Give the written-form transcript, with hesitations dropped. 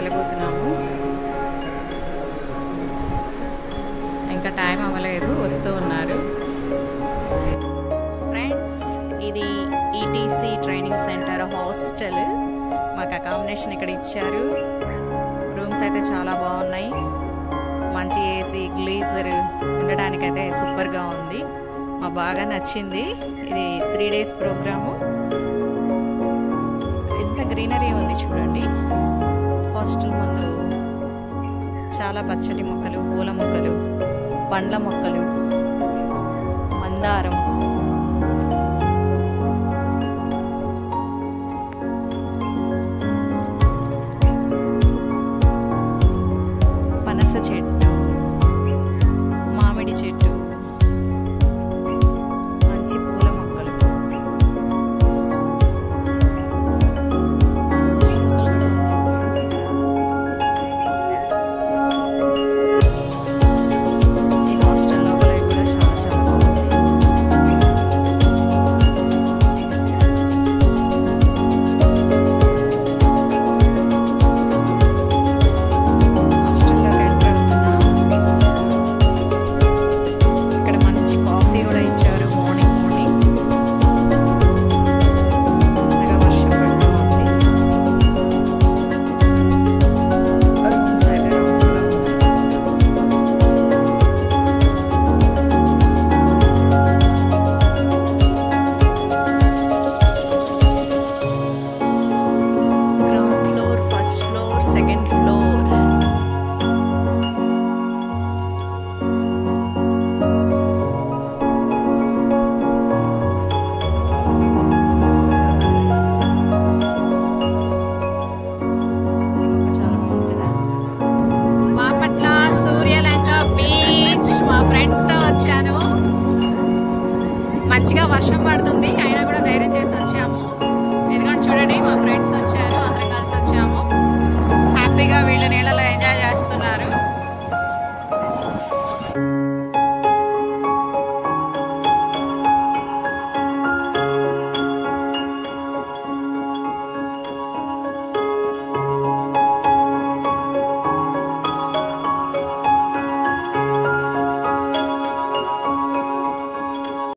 వెళ్ళబోతున్నాము. ఇంకా టైం అవ్వలేదు, వస్తూ ఉన్నారు. ఫ్రెండ్స్, ఇది ఈటీసీ ట్రైనింగ్ సెంటర్ హాస్టల్. మాకు అకామిడేషన్ ఇక్కడ ఇచ్చారు. రూమ్స్ అయితే చాలా బాగున్నాయి. మంచి ఏసీ, గ్లీజర్, ఉండడానికైతే సూపర్గా ఉంది. మాకు బాగా నచ్చింది. ఇది 3 days ప్రోగ్రాము. ఎంత గ్రీనరీ ఉంది చూడండి. హాస్టల్ ముందు చాలా పచ్చటి మొక్కలు, పూల మొక్కలు, పండ్ల మొక్కలు, మందారం, పనస చెట్టు, మామిడి చెట్టు, మంచి పూల మొక్కలు, ఈ హాస్టల్ లోపల కూడా చాలా చాలా బాగుంది. హాస్టల్లోకి ఎంటర్ అవుతున్నాం. ఇక్కడ మంచి కాఫీ కూడా ఇచ్చారు మార్నింగ్. చల్లగా వర్షం పడుతూ ఉంది. రూమ్స్ అయితే రౌండ్గా ఉన్నాయి. Ground floor, first floor, second floor. చాలా బాగుంది కదా. బాపట్ల సూర్యలంక బీచ్ మా ఫ్రెండ్స్ తో వచ్చాను. మంచిగా వర్షం పడుతుంది, అయినా కూడా ధైర్యం